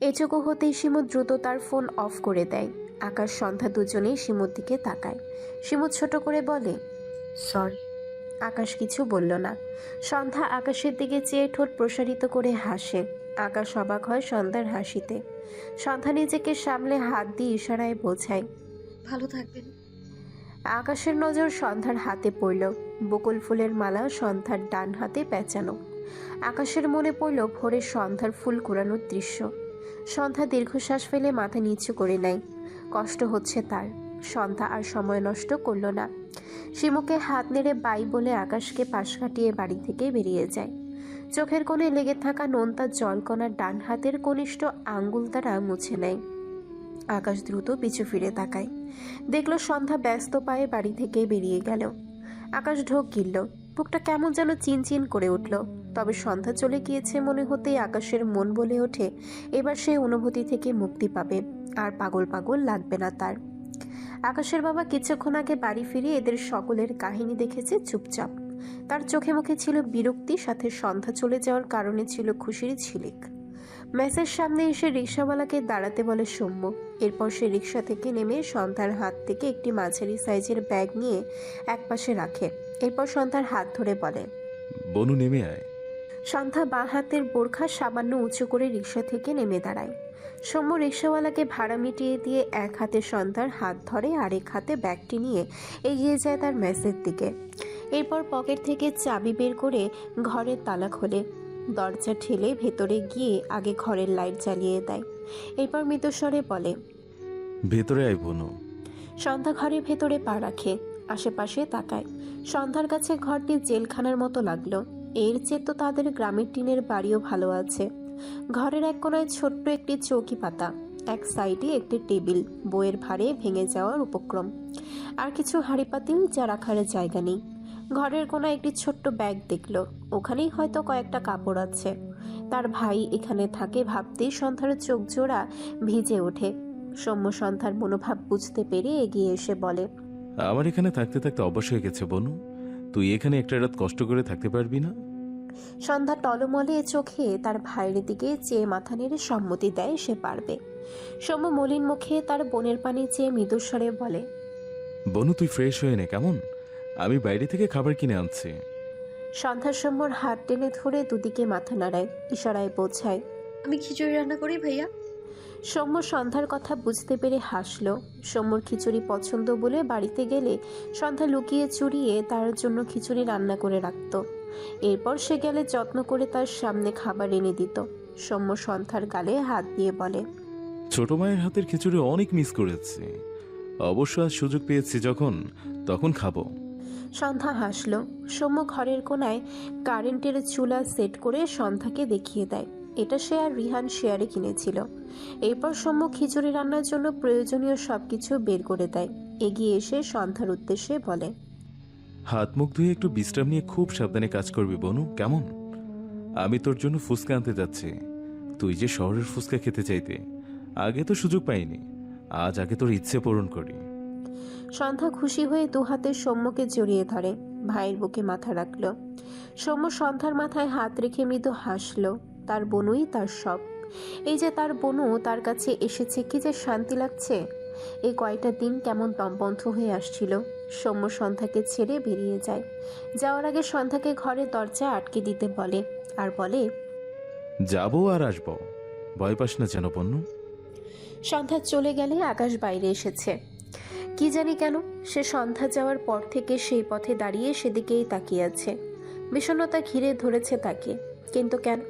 এটুকু হতেই শিমু দ্রুত তার ফোন অফ করে দেয়। আকাশ সন্ধ্যা দুজনেই শিমুর দিকে তাকায়। শিমু ছোট করে বলে, সরি। আকাশ কিছু বলল না। সন্ধ্যা আকাশের দিকে চেয়ে ঠোঁট প্রসারিত করে হাসে। আকাশ অবাক হয় সন্ধ্যার হাসিতে। সন্ধ্যা নিজেকে সামলে হাত দিয়ে ইশারায় বোঝায়। ভালো থাকবেন। আকাশের নজর সন্ধ্যার হাতে পড়ল। বকুল ফুলের মালা সন্ধ্যার ডান হাতে পেঁচানো। আকাশের মনে পড়ল ভোরের সন্ধ্যার ফুল কুড়ানোর দৃশ্য। সন্ধ্যা দীর্ঘশ্বাস ফেলে মাথা নিচু করে নেয়। কষ্ট হচ্ছে তার। সন্ধ্যা আর সময় নষ্ট করল না। শিমুকে হাত নেড়ে বাই বলে আকাশকে পাশ কাটিয়ে বাড়ি থেকে বেরিয়ে যায়। চোখের কোণে লেগে থাকা নোনতা জলকণার ডান হাতের কনিষ্ঠ আঙ্গুল দ্বারা মুছে নেয়। আকাশ দ্রুত পিছু ফিরে তাকায়। দেখল সন্ধ্যা ব্যস্ত পায়ে বাড়ি থেকে বেরিয়ে গেল। আকাশ ঢোক গিলল। বুকটা কেমন যেন চিনচিন করে উঠল। তবে সন্ধ্যা চলে গিয়েছে মনে হতেই আকাশের মন বলে ওঠে এবার সে অনুভূতি থেকে মুক্তি পাবে, আর পাগল পাগল লাগবে না তার। আকাশের বাবা কিছুক্ষণ আগে বাড়ি ফিরে এদের সকলের কাহিনী দেখেছে চুপচাপ। তার চোখে মুখে ছিল বিরক্তি, সাথে সন্ধ্যা চলে যাওয়ার কারণে ছিল খুশির ঝিলিক। মেসের সামনে এসে রিকশাওয়ালাকে দাঁড়াতে বলে সৌম্য। এরপর সে রিকশা থেকে নেমে সন্ধ্যার হাত থেকে একটি মাঝারি সাইজের ব্যাগ নিয়ে একপাশে রাখে। এরপর সন্ধ্যার হাত ধরে বলে, বনু নেমে আয়। সন্ধ্যা বাঁ হাতের বোরখা সামান্য উঁচু করে রিকশা থেকে নেমে দাঁড়ায়। সৌম্য রিকশাওয়ালাকে ভাড়া মিটিয়ে দিয়ে এক হাতে সন্ধ্যার হাত ধরে, আরেক হাতে ব্যাগটি নিয়ে এগিয়ে যায় তার মেসের দিকে। এরপর পকেট থেকে চাবি বের করে ঘরের তালা খোলে। দরজা ঠেলে ভেতরে গিয়ে আগে ঘরের লাইট জ্বালিয়ে দেয়। এরপর মৃদুস্বরে বলে, ভেতরে আয় বনু। সন্ধ্যা ঘরের ভেতরে পা রাখে। আশেপাশে তাকায়। সন্ধ্যার কাছে ঘরটি জেলখানার মতো লাগলো। এর চেয়ে তো তাদের গ্রামের টিনের বাড়িও ভালো আছে। ঘরের এক কোনায় ছোট্ট একটি চৌকি পাতা, এক সাইডে একটি টেবিল, বইয়ের ভারে ভেঙে যাওয়ার উপক্রম, আর কিছু হাঁড়ি পাতিল যা রাখার জায়গা নেই। ঘরের কোনায় একটি ছোট্ট ব্যাগ দেখলো। ওখানেই হয়তো কয়েকটা কাপড় আছে। তার ভাই এখানে থাকে ভাবতেই সন্ধ্যার চোখ জোড়া ভিজে ওঠে। সৌম্য সন্ধ্যার মনোভাব বুঝতে পেরে এগিয়ে এসে বলে, আমার এখানে থাকতে থাকতে অভ্যাস হয়ে গেছে বনু। তুই এখানে একটা রাত কষ্ট করে থাকতে পারবি না? সন্ধ্যা টলমলে চোখে তার ভাইয়ের দিকে চেয়ে মাথা নেড়ে সম্মতি দেয় সে পারবে। সৌম্য মলিন মুখে তার বোনের পানি চেয়ে মৃদুস্বরে বলে, বনু তুই ফ্রেশ হয়ে নে কেমন, আমি বাইরে থেকে খাবার কিনে আনছি। সন্ধ্যা সৌম্যর হাত টেনে ধরে দুদিকে মাথা নাড়ায়, ইশারায় বোঝায়। আমি খিচুড়ি রান্না করি ভাইয়া। সৌম্য সন্ধ্যার কথা বুঝতে পেরে হাসল। সৌম্যর খিচুড়ি পছন্দ বলে বাড়িতে গেলে সন্ধ্যা লুকিয়ে চুরিয়ে তার জন্য খিচুড়ি রান্না করে রাখত। এরপর সে গেলে যত্ন করে তার সামনে খাবার এনে দিত। সৌম্য সন্ধ্যার গালে হাত দিয়ে বলে, ছোট মায়ের হাতের খিচুড়ি অনেক মিস করেছি। অবশ্য আজ সুযোগ পেয়েছি যখন, তখন খাবো। সন্ধ্যা হাসল। সৌম্য ঘরের কোনায় কারেন্টের চুলা সেট করে সন্ধ্যাকে দেখিয়ে দেয়। এটা সে আর রিহান শেয়ারে কিনেছিল। এরপর সৌম্য খিচুড়ি রান্নার জন্য প্রয়োজনীয় সবকিছু বের করে দেয়। এগিয়ে এসে সন্ধ্যার উদ্দেশ্যে বলে, হাত মুখ ধুয়ে একটু বিশ্রাম নিয়ে খুব সাবধানে কাজ করবি বনু কেমন। আমি তোর জন্য ফুচকা আনতে যাচ্ছি। তুই যে শহরের ফুচকা খেতে চাইতে, আগে তো সুযোগ পাইনি। আজ আগে তোর ইচ্ছে পূরণ করি। সন্ধ্যা খুশি হয়ে দু হাতে সৌম্যকে জড়িয়ে ধরে, ভাইয়ের বুকে মাথা রাখল। সৌম্য সন্ধ্যার মাথায় হাত রেখে মৃদু হাসল। তার বনুই তার সব। এই যে তার বনু তার কাছে এসেছে, কি যে শান্তি লাগছে। এই কয়টা দিন কেমন দমবন্ধ হয়ে আসছিল। সৌম্য সন্ধ্যাকে ছেড়ে বেরিয়ে যায়। যাওয়ার আগে সন্ধ্যাকে ঘরের দরজা আটকে দিতে বলে, আর বলে, যাবো আর আসবো, ভয় পাস না যেন বনু। সন্ধ্যা চলে গেলে আকাশ বাইরে এসেছে। কি জানি কেন সে সন্ধ্যা যাওয়ার পর থেকে সেই পথে দাঁড়িয়ে সেদিকেই তাকিয়ে আছে। বিষণ্ণতা ঘিরে ধরেছে তাকে। কিন্তু কেন?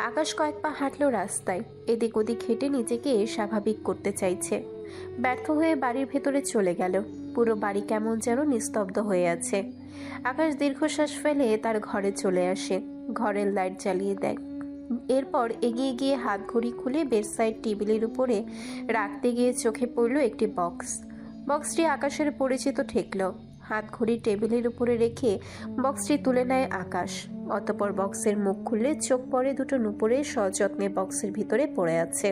আকাশ কয়েক পা হাঁটলো রাস্তায়। এদিক ওদিক হেঁটে নিজেকে স্বাভাবিক করতে চাইছে। ব্যর্থ হয়ে বাড়ির ভেতরে চলে গেল। পুরো বাড়ি কেমন যেন নিস্তব্ধ হয়ে আছে। আকাশ দীর্ঘশ্বাস ফেলে তার ঘরে চলে আসে। ঘরের লাইট জ্বালিয়ে দেয়। এরপর এগিয়ে গিয়ে হাত ঘড়ি খুলে বেডসাইড টেবিলের উপরে রাখতে গিয়ে চোখে পড়ল একটি বক্স। বক্সটি আকাশের পরিচিত ঠেকল। হাত ঘড়ি টেবিলের উপরে রেখে বক্সটি তুলে নেয় আকাশ। অতঃপর বক্সের মুখ খুললে চোখ পড়ে দুটো নুপুরে সযত্নে বক্সের ভিতরে পড়ে আছে।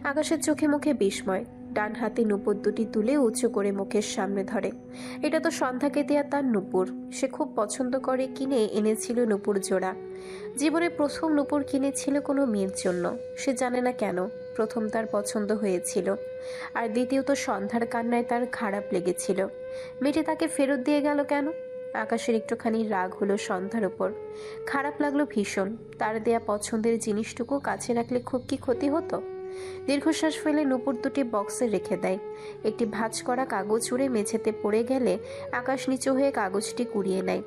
আকাশের চোখে মুখে বিস্ময়। ডান হাতে নুপুর দুটি তুলে উঁচু করে মুখের সামনে ধরে। এটা তো সন্ধ্যাকে দেয়া তার নুপুর। সে খুব পছন্দ করে কিনে এনেছিল নুপুর জোড়া। জীবনে প্রথম নুপুর কিনেছিল কোনো মেয়ের জন্য। সে জানে না কেন প্রথম তার পছন্দ হয়েছিল, আর দ্বিতীয়ত সন্ধ্যার কান্নায় তার খারাপ লেগেছিল। মেয়েটি তাকে ফেরত দিয়ে গেল কেন? আকাশের একটুখানি রাগ হলো সন্ধ্যার ওপর। খারাপ লাগলো ভীষণ। তার দেয়া পছন্দের জিনিসটুকু কাছে রাখলে খুব কি ক্ষতি হতো? দীর্ঘশ্বাস ফেলে নুপুর দুটি বক্সে রেখে দেয়। একটি ভাঁজ করা কাগজ উড়ে মেঝেতে পড়ে গেলে আকাশ নিচু হয়ে কাগজটি কুড়িয়ে নেয়।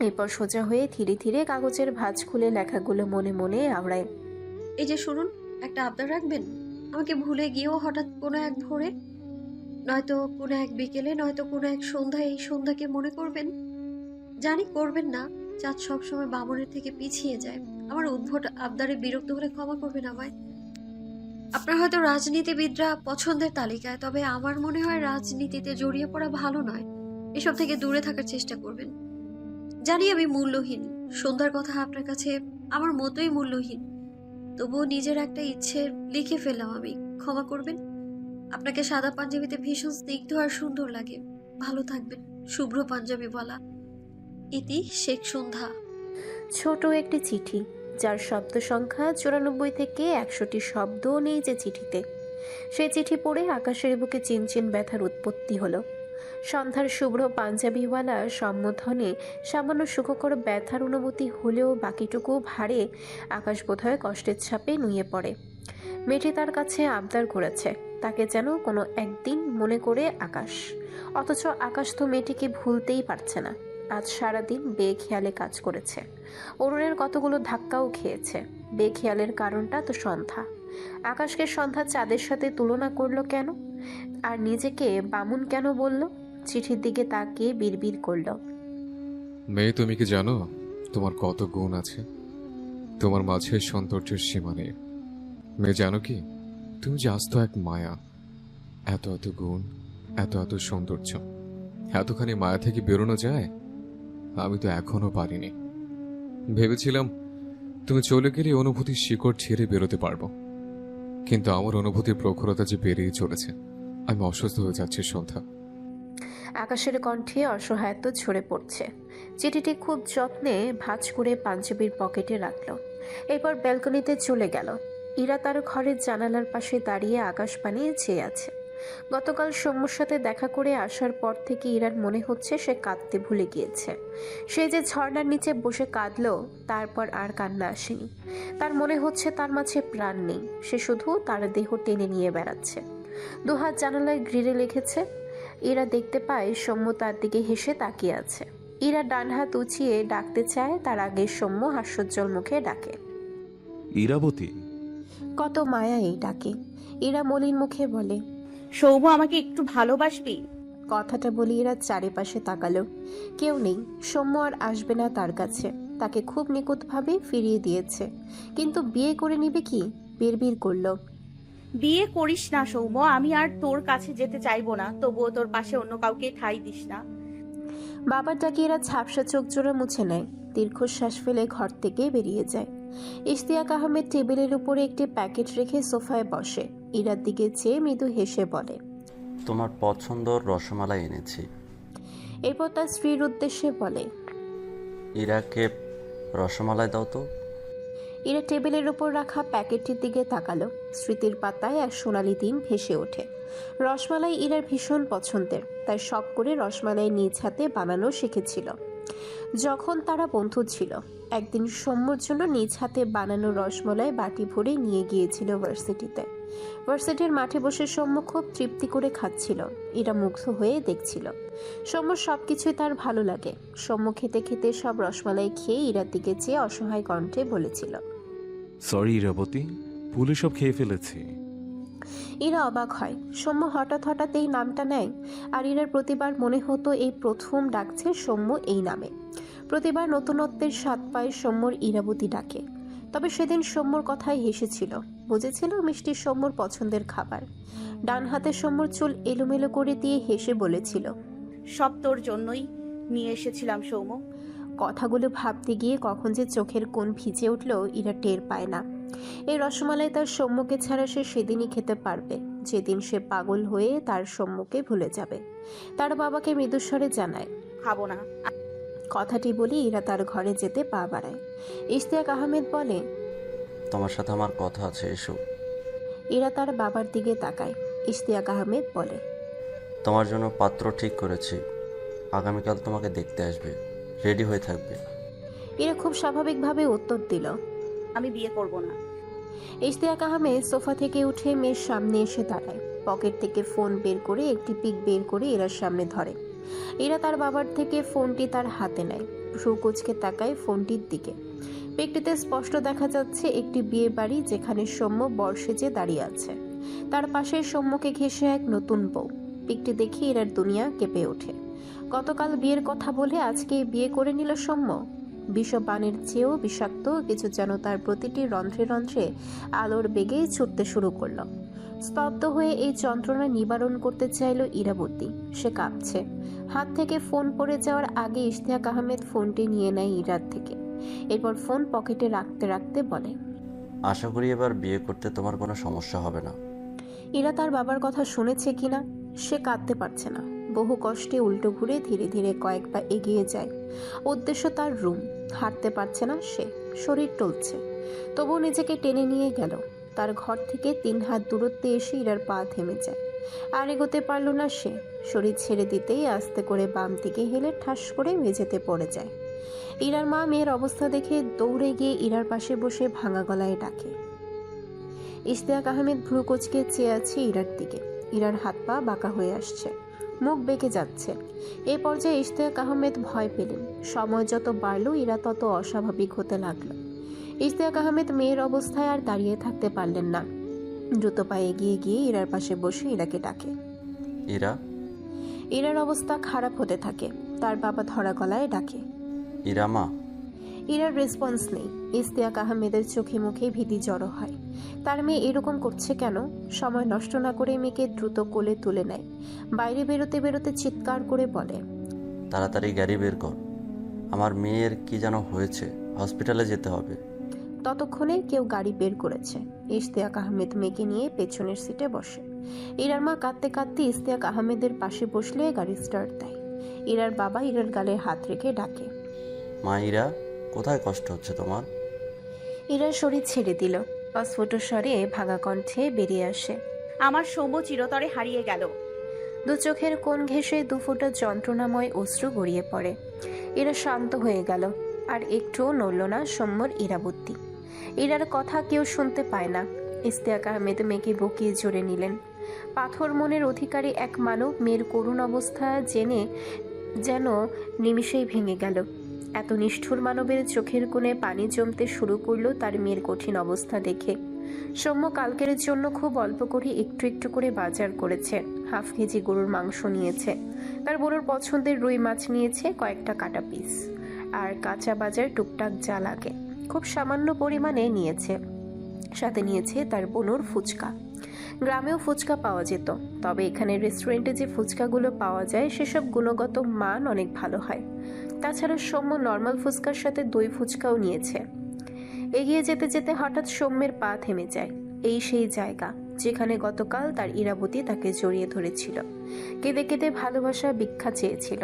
এরপর সোজা হয়ে ধীরে ধীরে কাগজের ভাঁজ খুলে লেখাগুলো মনে মনে আওড়ায়। এই যে শুনুন, একটা আবদার রাখবেন? আমাকে ভুলে গিয়েও হঠাৎ কোনো এক ভোরে, নয়তো কোনো এক বিকেলে, নয়তো কোনো এক সন্ধ্যায় এই সন্ধ্যাকে মনে করবেন। জানি করবেন না, চাঁদ সবসময় বামনের থেকে পিছিয়ে যায়। আমার উদ্ভট আবদারে বিরক্ত হলে ক্ষমা করবেন আমায়। আপনার হয়তো রাজনীতিবিদরা পছন্দের তালিকায়, তবে আমার মনে হয় রাজনীতিতে জড়িয়ে পড়া ভালো নয়। এসব থেকে দূরে থাকার চেষ্টা করবেন। জানি আমি মূল্যহীন, সন্ধ্যার কথা আপনার কাছে আমার মতোই মূল্যহীন, তবুও নিজের একটা ইচ্ছে লিখে ফেললাম আমি। ক্ষমা করবেন। আপনাকে সাদা পাঞ্জাবিতে ভীষণ স্নিগ্ধ আর সুন্দর লাগে। ভালো থাকবেন। শুভ্র পাঞ্জাবি বলা। ইতি, শেখ সন্ধ্যা। ছোট একটি চিঠি, যার শব্দ সংখ্যা 94 থেকে 100টি শব্দও নেই যে চিঠিতে। সেই চিঠি পড়ে আকাশের বুকে চিনচিন ব্যথার উৎপত্তি হলো। সন্ধ্যার শুভ্র পাঞ্জাবিওয়ালা সম্বোধনে সামান্য সুখকর ব্যথার অনুভূতি হলেও বাকিটুকু ভারে আকাশ বোধহয় কষ্টের ছাপে নুয়ে পড়ে। মেয়েটি তার কাছে আবদার করেছে তাকে যেন কোনো একদিন মনে করে আকাশ, অথচ আকাশ তো মেয়েটিকে ভুলতেই পারছে না। আজ সারাদিন বেখেয়ালে কাজ করেছে, অরুণের কতগুলো ধাক্কাও খেয়েছে। বেখেয়ালের কারণটা তো সন্ধ্যা। আকাশকে সন্ধ্যা চাঁদের সাথে তুলনা করলো কেন? আর নিজেকে বামুন কেন বলল? চিঠির দিকে তাকিয়ে বিড়বিড় করলো। মেয়ে, তুমি কি জানো তোমার কত গুণ আছে? তোমার মাঝে সৌন্দর্যের সীমা নেই। মেয়ে, জানো কি তুমি যে আস্ত এক মায়া। এত এত গুণ, এত এত সৌন্দর্য, এতখানি মায়া থেকে বেরোনো যায়? আমি তো এখনো পারিনি। ভেবেছিলাম তুমি চলে গেলে অনুভূতির শিকড় ছেড়ে বেরোতে পারবো, কিন্তু আমার অনুভূতির প্রখরতা যে বেরিয়ে চলেছে। আমি অসুস্থ হয়ে যাচ্ছি সন্ধ্যা। আকাশের কণ্ঠে অসহায়ত্ব ঝরে পড়ছে। চিঠিটি খুব যত্নে ভাঁজ করে পাঞ্জাবির পকেটে রাখলো। এরপর ব্যালকনিতে চলে গেল। ইরা তার ঘরের জানালার পাশে দাঁড়িয়ে আকাশ বানিয়ে চেয়ে আছে। গতকাল সৌম্যর সাথে দেখা করে আসার পর থেকে ইরার মনে হচ্ছে সে কাঁদতে ভুলে গিয়েছে। সে যে ঝর্ণার নিচে বসে কাঁদলো, তারপর আর কান্না আসেনি। তার মনে হচ্ছে তার মাঝে প্রাণ নেই, সে শুধু তার দেহ টেনে নিয়ে বেড়াচ্ছে। দুহাত জানালায় গ্রিলে লেগেছে। ইরা দেখতে পায় সৌম্য তার দিকে হেসে তাকিয়ে আছে। ইরা ডান হাত উঁচিয়ে ডাকতে চায়, তার আগে সৌম্য হাস্যোজ্জ্বল মুখে ডাকে, ইরাবতী। কত মায়া এই ডাকে। ইরা মলিন মুখে বলে, সৌম্য, আমাকে একটু ভালোবাসবি? কথাটা বলি ইরা চারিপাশে তাকালো। কেউ নেই। সৌম্য আর আসবে না তার কাছে। তাকে খুব নিখুঁতভাবে ফিরিয়ে দিয়েছে, কিন্তু বিয়ে করে নিবে কি? বিড়বিড় করলো, বিয়ে করিস না সৌম্য, আমি আর তোর কাছে যেতে চাইবো না, তবুও তোর পাশে অন্য কাউকে ঠাঁই দিস না। বাবার ডাকে এরা ঝাপসা চোখ জোড়া মুছে নেয়। দীর্ঘশ্বাস ফেলে ঘর থেকে বেরিয়ে যায়। ইশতিয়াক আহমেদ টেবিলের উপরে একটি প্যাকেট রেখে সোফায় বসে। ইরার দিকে চেয়ে মৃদু হেসে বলে, তোমার পছন্দর রসমালাই এনেছি। এরপর তার স্ত্রীর উদ্দেশ্যে বলে, ইরাকে রসমালাই দাও তো। ইরা টেবিলের উপর রাখা প্যাকেটটির দিকে তাকালো। স্মৃতির পাতায় এক সোনালি দিন ভেসে ওঠে। রসমালাই ইরার ভীষণ পছন্দের, তাই শখ করে রসমালাই নিজ হাতে বানানো শিখেছিল যখন তারা বন্ধু ছিল। একদিন সৌম্যর জন্য নিজ হাতে বানানো রসমালাই বাটি ভরে নিয়ে গিয়েছিল ভার্সিটিতে। ভার্সিটির মাঠে বসে সৌম্য খুব তৃপ্তি করে খাচ্ছিল। এরা মুগ্ধ হয়ে দেখছিল। সৌম্যর সবকিছুই তার ভালো লাগে। সৌম্য খেতে খেতে সব রসমালাই খেয়ে ইরার দিকে চেয়ে অসহায় কণ্ঠে বলেছিল, সরি ইরাবতী, ভুলে সব খেয়ে ফেলেছি। ইরা অবাক হয়। সৌম্য হঠাৎ হঠাৎ এই নামটা নেয়, আর ইরার প্রতিবার মনে হতো এই প্রথম ডাকছে সৌম্য এই নামে। প্রতিবার নতুনত্বের স্বাদ পায় সৌম্যর ইরাবতী ডাকে। তবে সেদিন সৌম্যর কথায় হেসেছিল, বুঝেছিল মিষ্টি সৌম্যর পছন্দের খাবার। ডান হাতে সৌম্যর চুল এলোমেলো করে দিয়ে হেসে বলেছিল, সব তোর জন্যই নিয়ে এসেছিলাম সৌম্য। কথাগুলো ভাবতে গিয়ে কখন যে চোখের কোণ ভিজে উঠল ইরা টের পায় না। এই রসমালাই তার সৌম্যকে ছাড়া সে সেদিনই খেতে পারবে যেদিন সে পাগল হয়ে তার সৌম্যকে ভুলে যাবে। তার বাবাকে মৃদুস্বরে জানায়। খাবো না। কথাটি বলে ইরা তার ঘরে যেতে পা বাড়ায়। ইশতিয়াক আহমেদ বলে, তোমার সাথে আমার কথা আছে, এসো। ইরা তার বাবার দিকে তাকায়। ইশতিয়াক আহমেদ বলে, তোমার জন্য পাত্র ঠিক করেছি, আগামীকাল তোমাকে দেখতে আসবে, রেডি হয়ে থাকবে। ইরা খুব স্বাভাবিকভাবে উত্তর দিল। আমি বিয়ে করব না। ইশতিয়াক আহমেদ সোফা থেকে উঠে মেয়ের সামনে এসে দাঁড়ায়। পকেট থেকে ফোন বের করে একটি পিক বের করে ইরার সামনে ধরে। ইরা তার বাবার থেকে ফোনটি তার হাতে নেয়, ভ্রু কুঁচকে তাকায় ফোনটির দিকে। পিকটিতে স্পষ্ট দেখা যাচ্ছে একটি বিয়ে বাড়ি, যেখানে সৌম্য বর সেজে দাঁড়িয়ে আছে। তার পাশে সৌম্যকে ঘেঁষে এক নতুন বউ। পিকটি দেখে ইরার দুনিয়া কেঁপে ওঠে। গতকাল বিয়ের কথা বলে আজকে বিয়ে করে নিল সৌম্য। বিষপানের চেয়েও বিষাক্ত কিছু যেন তার প্রতিটি রন্ধ্রে রন্ধ্রে আলোর বেগে ছুটতে শুরু করলো। স্তব্ধ হয়ে এই যন্ত্রণা নিবারণ করতে চাইল ইরাবতী। সে কাঁপছে। হাত থেকে ফোন পড়ে যাওয়ার আগে ইশতিয়াক আহমেদ ফোনটি নিয়ে নেয় ইরার থেকে। এরপর ফোন পকেটে রাখতে রাখতে বলে, আশা করি এবার বিয়ে করতে তোমার কোনো সমস্যা হবে না। ইরা তার বাবার কথা শুনেছে কিনা সে কাঁদতে পারছে না। বহু কষ্টে উল্টো ঘুরে ধীরে ধীরে কয়েক পা এগিয়ে যায়। উদ্দেশ্য তার রুম। হাঁটতে পারছে না সে, শরীর টলছে। তবুও নিজেকে টেনে নিয়ে গেল। তার ঘর থেকে 3 হাত দূরত্বে এসে ইরার পা থেমে যায়। আর এগোতে পারল না সে। শরীর ছেড়ে দিতেই আস্তে করে বাম দিকে হেলে ঠাস করে মেঝেতে পড়ে যায়। ইরার মা মেয়ের অবস্থা দেখে দৌড়ে গিয়ে ইরার পাশে বসে ভাঙা গলায় ডাকে। ইশতিয়াক আহমেদ ভ্রু কুঁচকে চেয়ে আছে ইরার দিকে। ইরার হাত পা বাঁকা হয়ে আসছে, মুখ বেঁকে যাচ্ছে। এই পর্যায়ে ইশতিয়াক আহমেদ ভয় পেলেন। সময় যত বাড়ল ইরা তত অস্বাভাবিক হতে লাগলো। ইশতিয়াক আহমেদ মেয়ের অবস্থায় আর দাঁড়িয়ে থাকতে পারলেন না। দ্রুত পায়ে এগিয়ে গিয়ে ইরার পাশে বসে ইরাকে ডাকে। ইরা। ইরার অবস্থা খারাপ হতে থাকে। তার বাবা ধরা গলায় ডাকে, ইরা মা। ইরার রেসপন্স নেই। ইশতিয়াক আহমেদের চোখে মুখে ভীতি জড়ো হয়। তার মেয়ে এরকম করছে কেন? সময় নষ্ট না করে মেয়েকে দ্রুত কোলে তুলে নেয়। বাইরে বেরোতে বেরোতে চিৎকার করে বলে, তাড়াতাড়ি গাড়ি বের কর, আমার মেয়ের কি যেন হয়েছে, হসপিটালে যেতে হবে। ততক্ষণে কেউ গাড়ি বের করেছে। ইশতিয়াক আহমেদ মেয়েকে নিয়ে পেছনের সিটে বসে। ইরার মা কাঁদতে কাঁদতে ইশতিয়াক আহমেদের পাশে বসলে গাড়ি স্টার্ট দেয়। ইরার বাবা ইরার গালে হাত রেখে ডাকে, মা। ইরা, কোথায় কষ্ট হচ্ছে তোমার? ইরার শরীর ছেড়ে দিল। অস্ফুট স্বরে ভাঙা কণ্ঠে বেরিয়ে আসে, আমার সৌম্য চিরতরে হারিয়ে গেল। দু চোখের কোণ ঘেঁষে 2 ফোঁটা যন্ত্রণাময় অশ্রু গড়িয়ে পড়ে। ইরা শান্ত হয়ে গেল। আর একটুও নড়ল না সৌম্যর ইরাবতী। ইরার কথা কেউ শুনতে পায় না। ইশতিয়াক আহমেদ মেয়েকে বকিয়ে জোরে নিলেন। পাথর মনের অধিকারী এক মানব মেয়ের করুণ অবস্থা জেনে যেন নিমিষেই ভেঙে গেল। এত নিষ্ঠুর মানবের চোখের কোণে পানি জমতে শুরু করলো তার মেয়ের কঠিন অবস্থা দেখে। সৌম্য কালকের জন্য খুব অল্প করে একটু একটু করে বাজার করেছে। হাফ কেজি গরুর মাংস নিয়েছে, তার বোনের পছন্দের রুই মাছ নিয়েছে কয়েকটা কাটা পিস, আর কাঁচা বাজার টুকটাক যা লাগে খুব সামান্য পরিমাণে নিয়েছে। সাথে নিয়েছে তার বোনুর ফুচকা। গ্রামেও ফুচকা পাওয়া যেত, তবে এখানে রেস্টুরেন্টে যে ফুচকাগুলো পাওয়া যায় সেসব গুণগত মান অনেক ভালো হয়। তাছাড়া সৌম্য নর্মাল ফুচকার সাথে দই ফুচকাও নিয়েছে। এগিয়ে যেতে যেতে হঠাৎ সৌম্যের পা থেমে যায়। এই সেই জায়গা যেখানে গতকাল তার ইরাবতী তাকে জড়িয়ে ধরেছিল, কেঁদে কেঁদে ভালোবাসা ভিক্ষা চেয়েছিল।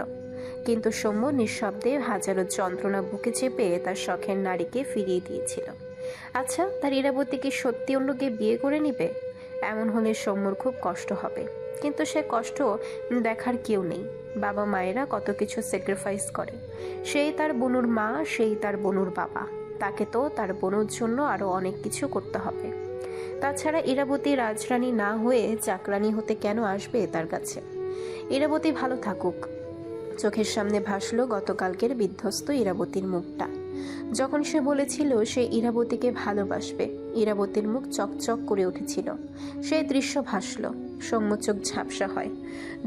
কিন্তু সৌম্য নিঃশব্দে হাজারো যন্ত্রণা বুকে চেপে তার শখের নারীকে ফিরিয়ে দিয়েছিল। আচ্ছা, তার ইরাবতী কি সত্যি অন্যকে বিয়ে করে নিবে? এমন হলে সৌম্যর খুব কষ্ট হবে, কিন্তু সে কষ্ট দেখার কেউ নেই। বাবা মায়েরা কত কিছু স্যাক্রিফাইস করে। সেই তার বোনুর মা, সেই তার বোনুর বাবা। তাকে তো তার বোনুর জন্য আরো অনেক কিছু করতে হবে। তাছাড়া ইরাবতী রাজরানী না হয়ে চাকরানী হতে কেন আসবে তার কাছে? ইরাবতী ভালো থাকুক। চোখের সামনে ভাসলো গতকালকের বিধ্বস্ত ইরাবতীর মুখটা। যখন সে বলেছিল সে ইরাবতীকে ভালোবাসবে, ইরাবতীর মুখ চকচক করে উঠেছিল। সেই দৃশ্য ভাসলো। সৌম্য চোখ ঝাপসা হয়।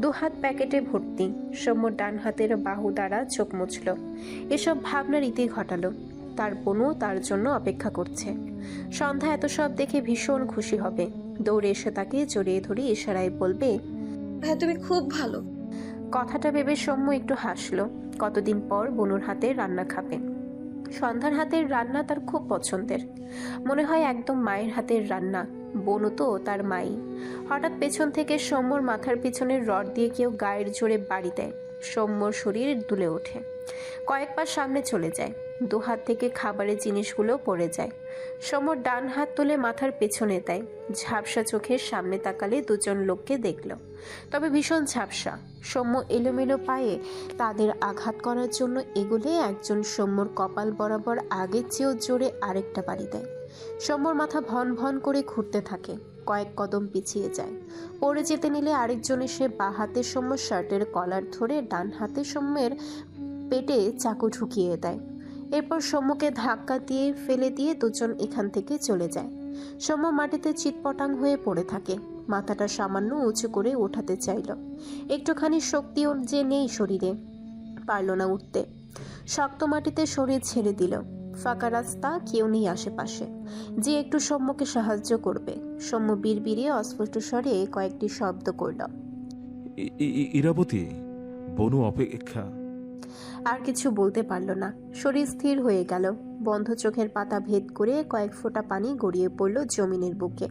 2 হাত প্যাকেটে ভর্তি। সৌম্য ডান হাতের বাহু দ্বারা চোখ মুছল। এসব ভাবনার ইতি ঘটালো। তার বোনও তার জন্য অপেক্ষা করছে। সন্ধ্যা এত সব দেখে ভীষণ খুশি হবে। দৌড়ে এসে তাকে জড়িয়ে ধরে ইশারায় বলবে, ভাই তুমি খুব ভালো। কথাটা ভেবে সৌম্য একটু হাসলো। কতদিন পর বোনুর হাতে রান্না খাবে। সন্ধ্যার হাতের রান্না তার খুব পছন্দের, মনে হয় একদম মায়ের হাতের রান্না। বনু তো তার মাই। হঠাৎ পেছন থেকে সৌম্যর মাথার পিছনের রড দিয়ে কেউ গায়ের জোরে বাড়ি দেয়। সৌম্যর শরীর দুলে ওঠে, কয়েক পা সামনে চলে যায়, দু হাত থেকে খাবারের জিনিসগুলো পড়ে যায়। সৌম্যর ডান হাত তুলে মাথার পেছনে দেয়। ঝাপসা চোখের সামনে তাকালে দুজন লোককে দেখল, তবে ভীষণ ঝাপসা। সৌম্য এলোমেলো পায়ে তাদের আঘাত করার জন্য এগুলে একজন সৌম্যর কপাল বরাবর আগের চেয়েও জোরে আরেকটা বাড়ি দেয়। সৌম্যর মাথা ভন ভন করে ঘুরতে থাকে, কয়েক কদম পিছিয়ে যায়। পড়ে যেতে নিলে আরেকজন এসে বা হাতে সৌম্যর শার্টের কলার ধরে ডান হাতে সৌম্যের পেটে চাকু ঢুকিয়ে দেয়। এরপর সৌম্যকে ধাক্কা দিয়ে ফেলে দিয়ে দুজন এখান থেকে চলে যায়। সৌম্য মাটিতে চিৎপটাং হয়ে পড়ে থাকে, মাথাটা সামান্য উঁচু করে ওঠাতে চাইল। একটুখানি শক্তিও যে নেই শরীরে, পারল না উঠতে। শক্ত মাটিতে শরীর ছেড়ে দিল। ফাঁকা রাস্তা, কেউ নেই আশেপাশে যে একটু সৌম্যকে সাহায্য করবে। সৌম্য বিড়বিড়িয়ে অস্পষ্ট স্বরে কয়েকটি শব্দ করল। ইরাবতী, বনু অপেক্ষা। আর কিছু বলতে পারল না, শরীর স্থির হয়ে গেল। বন্ধ চোখের পাতা ভেদ করে কয়েক ফোঁটা পানি গড়িয়ে পড়ল জমিনের বুকে।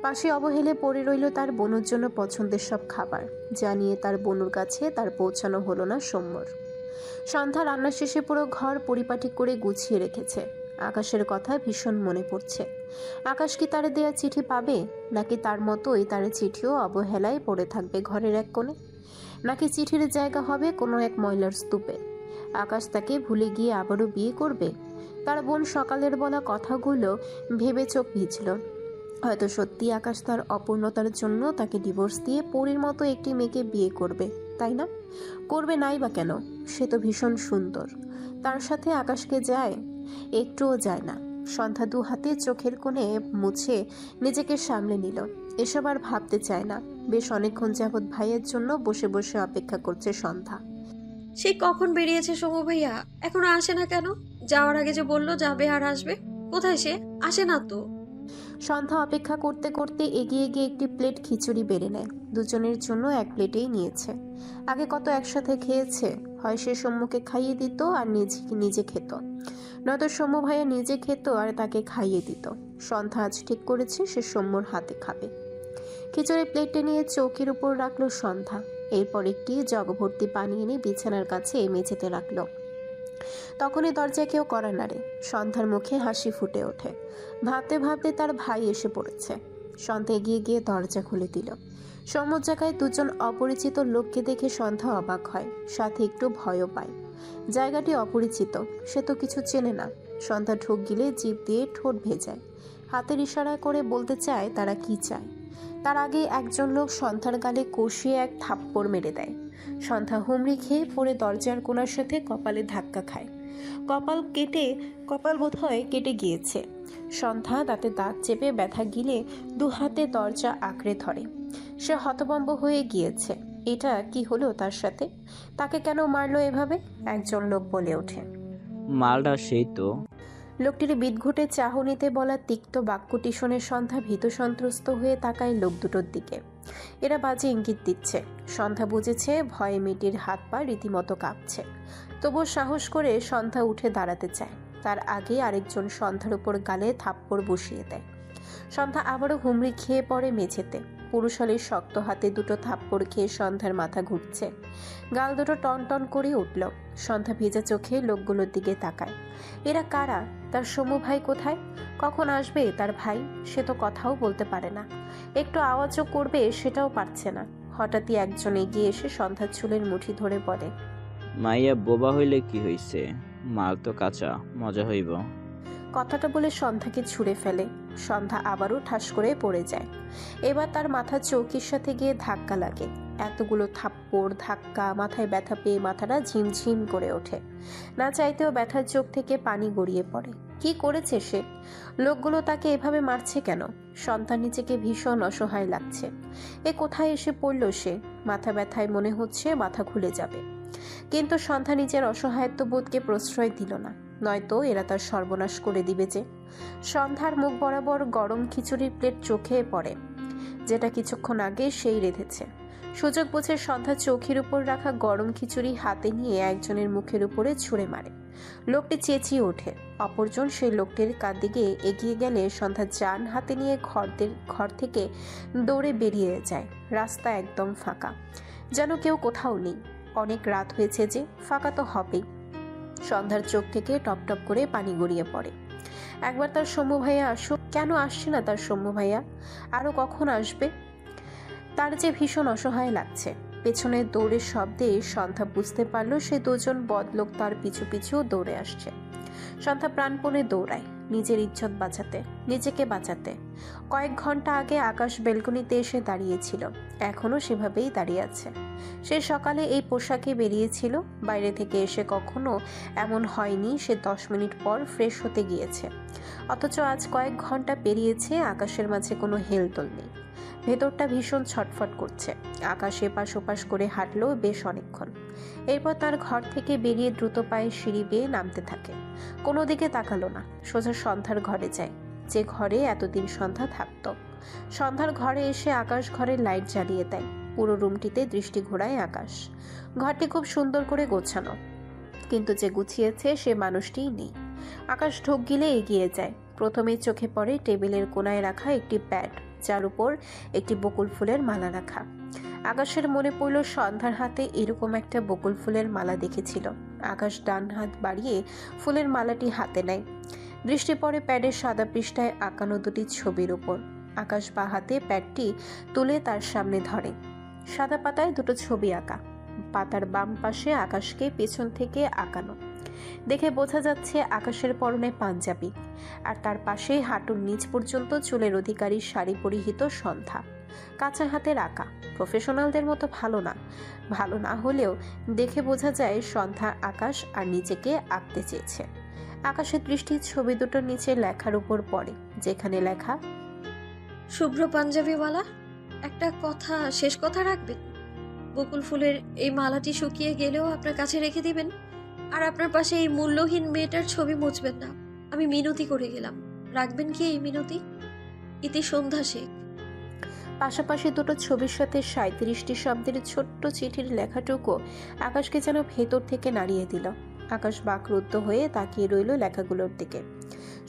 পাশে অবহেলে পড়ে রইল তার বনুর জন্য পছন্দের সব খাবার, যা নিয়ে তার বনুর কাছে তার পৌঁছানো হলো না সৌম্যর। সন্ধ্যা রান্না শেষে পুরো ঘর পরিপাটি করে গুছিয়ে রেখেছে। আকাশের কথা ভীষণ মনে পড়ছে। আকাশ কি তার দেয়া চিঠি পাবে, নাকি তার মতোই তার চিঠিও অবহেলায় পড়ে থাকবে ঘরের এক কোণে, নাকি চিঠির জায়গা হবে কোনো এক ময়লার স্তূপে? আকাশ তাকে ভুলে গিয়ে আবারও বিয়ে করবে? তার বোন সকালের বলা কথাগুলো ভেবে চোখ ভিজল। হয়তো সত্যি আকাশ তার অপূর্ণতার জন্য তাকে ডিভোর্স দিয়ে পরীর মতো একটি মেয়েকে বিয়ে করবে, তাই না? করবে নাই বা কেন? সে তো ভীষণ সুন্দর। তার সাথে আকাশকে যায়? একটুও যায় না। সন্ধ্যা দু হাতে চোখের কোণে মুছে নিজেকে সামলে নিল। এসব আর ভাবতে চায় না। বেশ অনেকক্ষণ যাবৎ ভাইয়ের জন্য বসে বসে অপেক্ষা করছে সন্ধ্যা। সেই কখন বেরিয়েছে সৌম্য ভাইয়া, এখনো আসে না কেন? যাওয়ার আগে যে বললো যাবে আর আসবে, কোথায় সে? আসে না তো। সন্ধ্যা অপেক্ষা করতে করতে এগিয়ে গিয়ে একটি প্লেট খিচুড়ি বেড়ে নেয়। দুজনের জন্য এক প্লেটেই নিয়েছে। আগে কত একসাথে খেয়েছে। হয় সে সৌম্যকে খাইয়ে দিত আর নিজে খেত, নয়তো সৌম্য ভাইয়া নিজে খেত আর তাকে খাইয়ে দিত। সন্ধ্যা আজ ঠিক করেছে সে সৌম্যর হাতে খাবে। খিচুড়ি প্লেটে নিয়ে চৌকির উপর রাখলো সন্ধ্যা। এরপর একটি জগ ভর্তি পানি এনে বিছানার কাছে মেঝেতে রাখলো। তখনই দরজায় কেউ কড়া নাড়ে। সন্ধ্যার মুখে হাসি ফুটে ওঠে। ভাবতে ভাবতে তার ভাই এসে পড়েছে। সন্ধ্যা এগিয়ে গিয়ে দরজা খুলে দিল। সৌম্যর জায়গায় দুজন অপরিচিত লোককে দেখে সন্ধ্যা অবাক হয়, সাথে একটু ভয়ও পায়। জায়গাটি অপরিচিত, সে তো কিছু চেনে না। সন্ধ্যা ঢোক গিলে জিভ দিয়ে ঠোঁট ভেজায়, হাতের ইশারা করে বলতে চায় তারা কি চায়। তার আগে একজন লোক সন্ধ্যার গালে কষিয়ে এক থাপ্পড় মেরে দেয়। সন্ধ্যা হুমড়ি খেয়ে পড়ে দরজার কোণার সাথে কপালে ধাক্কা খায়। কপাল বোধহয় কেটে গিয়েছে। সন্ধ্যা দাঁতে দাঁত চেপে ব্যথা গিলে দু হাতে দরজা আঁকড়ে ধরে। সে হতভম্ব হয়ে গিয়েছে। এটা কি হলো তার সাথে? তাকে কেন মারলো এভাবে? একজন লোক বলে ওঠে। মালটা সেই তো। লোকটির বিদঘুটে চাহনিতে বলা তিক্ত বাক্যটি শুনে সন্ধ্যা ভীত সন্ত্রস্ত হয়ে তাকায় লোক দুটোর দিকে। এরা বাজে ইঙ্গিত দিচ্ছে। সন্ধ্যা বুঝেছে ভয়ে মেয়েটির হাত পা রীতিমতো কাঁপছে। তবুও সাহস করে সন্ধ্যা উঠে দাঁড়াতে চায়। তার আগে আরেকজন সন্ধ্যার উপর গালে থাপ্পড় বসিয়ে দেয়। সন্ধ্যা আবারও হুমড়ি খেয়ে পড়ে মেঝেতে। পুরুষালীর শক্ত হাতে দুটো থাপ্পড় খেয়ে সন্ধ্যার মাথা ঘুরছে, গাল দুটো টন টন করে উঠল। সন্ধ্যা ভেজা চোখে লোকগুলোর দিকে তাকায়। এরা কারা? তার সৌম্য ভাই কোথায়? কখন আসবে তার ভাই? সে তো কথাও বলতে পারে না, একটু আওয়াজও করবে সেটাও পারছে না। হঠাৎই একজন এগিয়ে এসে সন্ধ্যার চুলের মুঠি ধরে বলে, মাইয়া বোবা হইলে কি হইছে, মাল তো কাঁচা, মজা হইব। কথাটা বলে সন্ধ্যাকে ছুঁড়ে ফেলে। সন্ধ্যা আবারও ঠাস করে পড়ে যায়। এবার তার মাথা চৌকির সাথে গিয়ে ধাক্কা লাগে। এতগুলো থাপ্পড় ধাক্কা, মাথায় ব্যথা পেয়ে মাথাটা ঝিমঝিম করে ওঠে। না চাইতেও ব্যথার চোখ থেকে পানি গড়িয়ে পড়ে। কি করেছে সে? লোকগুলো তাকে এভাবে মারছে কেন? সন্তান নিজেকে ভীষণ অসহায় লাগছে। এ কোথায় এসে পড়ল সে? মাথা ব্যথায় মনে হচ্ছে মাথা খুলে যাবে। কিন্তু সন্ধ্যা নিজের অসহায়ত্ব বোধকে প্রশ্রয় দিল না, নয়তো এরা তার সর্বনাশ করে দিবে যে। সন্ধ্যার মুখ বরাবর গরম খিচুড়ির প্লেট চোখে পড়ে, যেটা কিছুক্ষণ আগে সেই রেঁধেছে। সুযোগ বুঝে সন্ধ্যা চৌকির উপর রাখা গরম খিচুড়ি হাতে নিয়ে একজনের মুখের উপরে ছুঁড়ে মারে। লোকটি চেঁচিয়ে ওঠে। অপরজন সেই লোকটির দিকে এগিয়ে গেলে সন্ধ্যা যান হাতে নিয়ে ঘর থেকে দৌড়ে বেরিয়ে যায়। রাস্তা একদম ফাঁকা, যেন কেউ কোথাও নেই। অনেক রাত হয়েছে যে, ফাঁকা তো হবেই। সন্ধ্যার চোখ থেকে টপ টপ করে পানি গড়িয়ে পড়ে। একবার তার সৌম্য ভাইয়া আসুক, কেন আসছে না তার সৌম্য ভাইয়া? আরো কখন আসবে? তার যে ভীষণ অসহায় লাগছে। পেছনে দৌড়ের শব্দে সন্ধ্যা বুঝতে পারল সে দুজন বদলোক তার পিছু পিছু দৌড়ে আসছে। সন্ধ্যা প্রাণপণে দৌড়ায়, নিজের ইজ্জত বাঁচাতে, নিজেকে বাঁচাতে। কয়েক ঘন্টা আগে আকাশ বেলকনিতে এসে দাঁড়িয়েছিল, এখনো সেভাবেই দাঁড়িয়ে আছে। সে সকালে এই পোশাকে বেরিয়েছিল। বাইরে থেকে এসে কখনো এমন হয়নি সে 10 মিনিট পর ফ্রেশ হতে গিয়েছে। অথচ আজ কয়েক ঘন্টা পেরিয়েছে, আকাশের মাঝে কোনো হেলদোল নেই। ভেতরটা ভীষণ ছটফট করছে। আকাশ এপাশ ওপাশ করে হাঁটলো বেশ অনেকক্ষণ। এরপর তার ঘর থেকে বেরিয়ে দ্রুত পায়ে সিঁড়ি বেয়ে নামতে থাকে। কোনো দিকে তাকালো না, সোজা সন্ধ্যার ঘরে যায়, যে ঘরে এতদিন সন্ধ্যা থাকতো। সন্ধ্যার ঘরে এসে আকাশ ঘরের লাইট জ্বালিয়ে দেয়। পুরো রুমটিতে দৃষ্টি ঘোরায় আকাশ। ঘরটি খুব সুন্দর করে গোছানো, কিন্তু যে গুছিয়েছে সে মানুষটিই নেই। আকাশ ঢোক গিলে এগিয়ে যায়। প্রথমেই চোখে পড়ে টেবিলের কোনায় রাখা একটি প্যাড, যার উপর একটি বকুল ফুলের মালা রাখা। আকাশের মনে পড়ল সন্ধ্যার হাতে এরকম একটা বকুল ফুলের মালা দেখেছিল। আকাশ ডান হাত বাড়িয়ে ফুলের মালাটি হাতে নেয়। দৃষ্টি পড়ে প্যাডের সাদা পৃষ্ঠায় আঁকানো দুটি ছবির উপর। আকাশ বা হাতে প্যাডটি তুলে তার সামনে ধরে। সাদা পাতায় দুটো ছবি আঁকা। পাতার বাম পাশে আকাশকে পেছন থেকে আঁকানো। দেখে বোঝা যাচ্ছে আকাশের পরনে পাঞ্জাবি, আর তার পাশে হাঁটুর নিচ পর্যন্ত চুলের অধিকারী শাড়ি পরিহিত সন্ধ্যা। কাঁচা হাতের আঁকা, প্রফেশনালদের মতো ভালো না হলেও দেখে বোঝা যায় সন্ধ্যা আকাশ আর নিজেকে আঁকতে চেয়েছে। আকাশের দৃষ্টি ছবি দুটোর নিচে লেখার উপর পড়ে, যেখানে লেখা, শুভ্র পাঞ্জাবিওয়ালা, একটা কথা, শেষ কথা রাখবেন। বকুল ফুলের এই মালাটি শুকিয়ে গেলেও আপনার কাছে রেখে দিবেন, আর আপনার পাশে এই মূল্যহীন মেয়েটার ছবি মুছবেন না। আমি মিনতি করে গেলাম, রাখবেন কি এই মিনতি? ইতি সন্ধ্যা শেখ। পাশাপাশি দুটো ছবির সাথে 37টি শব্দের ছোট্ট চিঠির লেখাটুকু আকাশকে যেন ভেতর থেকে নাড়িয়ে দিল। আকাশ বাকরুদ্ধ হয়ে তাকিয়ে রইল লেখাগুলোর দিকে।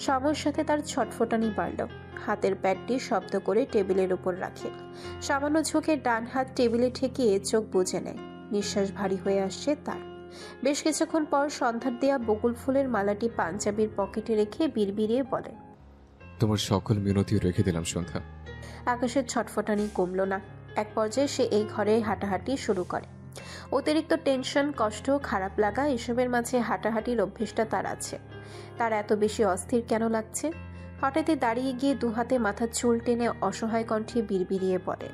সময়ের সাথে তার ছটফটানি বাড়ল। হাতের প্যাডটি শব্দ করে টেবিলের উপর রাখে। সামান্য ঝুঁকে ডান হাত টেবিলে ঠেকিয়ে চোখ বুজে নেয়। নিঃশ্বাস ভারী হয়ে আসছে তার। বেশ কিছুক্ষণ পর সন্ধ্যার দেয়া বকুল ফুলের মালাটি পাঞ্জাবির পকেটে রেখে বিড়বিড়িয়ে বলে, তোমার সকল মিনতি রেখে দিলাম সন্ধ্যা। আকাশের ছটফটানি কমল না। এক পর্যায়ে সে এই ঘরে হাঁটাহাঁটি শুরু করে। অতিরিক্ত টেনশন, কষ্ট, খারাপ লাগা, এসবের মাঝে হাঁটাহাঁটির অভ্যেসটা তার আছে। তার এত বেশি অস্থির কেন লাগছে? হঠাৎই দাঁড়িয়ে গিয়ে দুহাতে মাথার চুল টেনে অসহায় কণ্ঠে বিড়বিড়িয়ে বলে,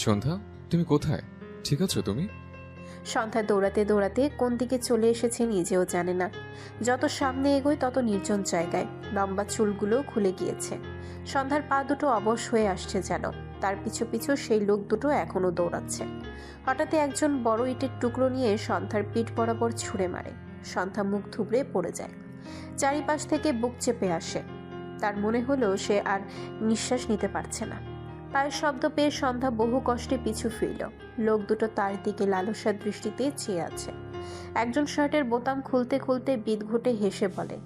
সন্ধ্যা, তুমি কোথায়? ঠিক আছো তুমি? সন্ধ্যা দৌড়াতে দৌড়াতে কোন দিকে চলে এসেছে নিজেও জানে না। যত সামনে এগোয় তত নির্জন জায়গায়। লম্বা চুলগুলো খুলে গিয়েছে। সন্ধ্যার পা দুটো অবশ হয়ে আসছে যেন। তার পিছু পিছু সেই লোক দুটো এখনো দৌড়াচ্ছে। হঠাৎই একজন বড় ইটের টুকরো নিয়ে সন্ধ্যার পিঠ বরাবর ছুঁড়ে মারে। সন্ধ্যা মুখ থুবড়ে পড়ে যায়। চারিপাশ থেকে বুক চেপে আসে। তার মনে হলো সে আর নিঃশ্বাস নিতে পারছে না। পায়ের শব্দ পেয়ে সন্ধ্যা বহু কষ্টে পিছু ফিরল। লোক দুটো তার দিকে লালসার দৃষ্টিতে চেয়ে আছে। একজন শার্টের বোতাম খুলতে খুলতে বিদঘুটে হেসে বলে,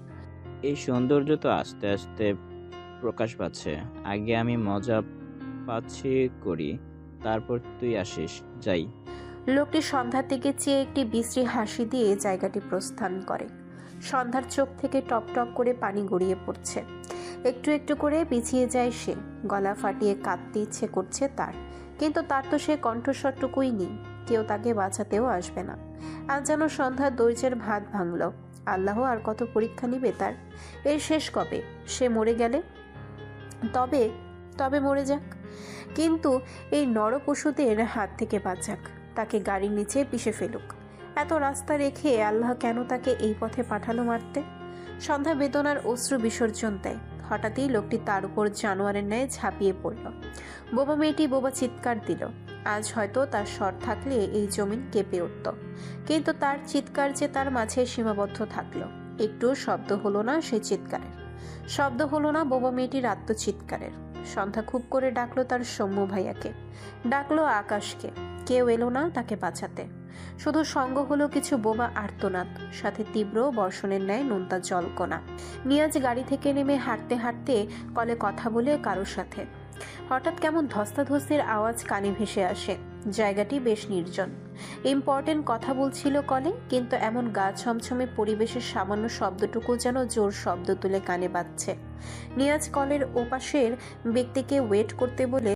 এই সৌন্দর্য তো আস্তে আস্তে প্রকাশ পাচ্ছে। আগে আমি মজা পাচ্ছি করি, তারপর তুই আসিস, যাই। লোকটি সন্ধ্যার দিকে চেয়ে একটি বিশ্রী হাসি দিয়ে জায়গাটি প্রস্থান করে। সন্ধ্যার চোখ থেকে টপ টপ করে পানি গড়িয়ে পড়ছে। একটু একটু করে পিছিয়ে যায় সে। গলা ফাটিয়ে কাঁদতে ইচ্ছে করছে তার, কিন্তু তার তো সে কণ্ঠস্বরটুকুই নেই। কেউ তাকে বাঁচাতেও আসবে না। আজ যেন সন্ধ্যার ধৈর্যের ভাত ভাঙল। আল্লাহ আর কত পরীক্ষা নিবে তার? এর শেষ কবে? সে মরে গেলে তবে মরে যাক, কিন্তু এই নরপশুদের হাত থেকে বাঁচাক, তাকে গাড়ির নিচে পিষে ফেলুক। এত রাস্তা রেখে আল্লাহ কেন তাকে এই পথে পাঠালো মারতে? সন্ধ্যা বেদনার অশ্রু বিসর্জন দেয়। হঠাৎই লোকটি তার উপর জানোয়ারের ন্যায় ঝাঁপিয়ে পড়ল। বোবা মেয়েটি বোবা চিৎকার দিল। আজ হয়তো তার স্বর থাকলে এই জমিন কেঁপে উঠত, কিন্তু তার চিৎকার যে তার মাঝে সীমাবদ্ধ থাকলো। একটু শব্দ হলো না সেই চিৎকারের, শব্দ হলো না বোবা মেয়েটির আত্মচিৎকারের। সন্ধ্যা খুব করে ডাকলো তার সৌম্য ভাইয়াকে, ডাকলো আকাশকে। কেউ এলো না তাকে বাঁচাতে। শুধু সঙ্গ হলো কিছু বোবা আর্তনাদ, সাথে তীব্র বর্ষণের ন্যায় নোনতা জলকণা। নিয়াজ গাড়ি থেকে নেমে হাঁটতে হাঁটতে কলে কথা বলে কারোর সাথে। হঠাৎ কেমন ধস্তাধস্তির আওয়াজ কানে ভেসে আসে। জায়গাটি বেশ নির্জন। ইম্পর্টেন্ট কথা বলছিল কলে, কিন্তু এমন গা ছমছমে পরিবেশের সামান্য শব্দটুকু যেন জোর শব্দ তুলে কানে বাজছে। নিয়াজ কলের ওপাশের ব্যক্তিকে ওয়েট করতে বলে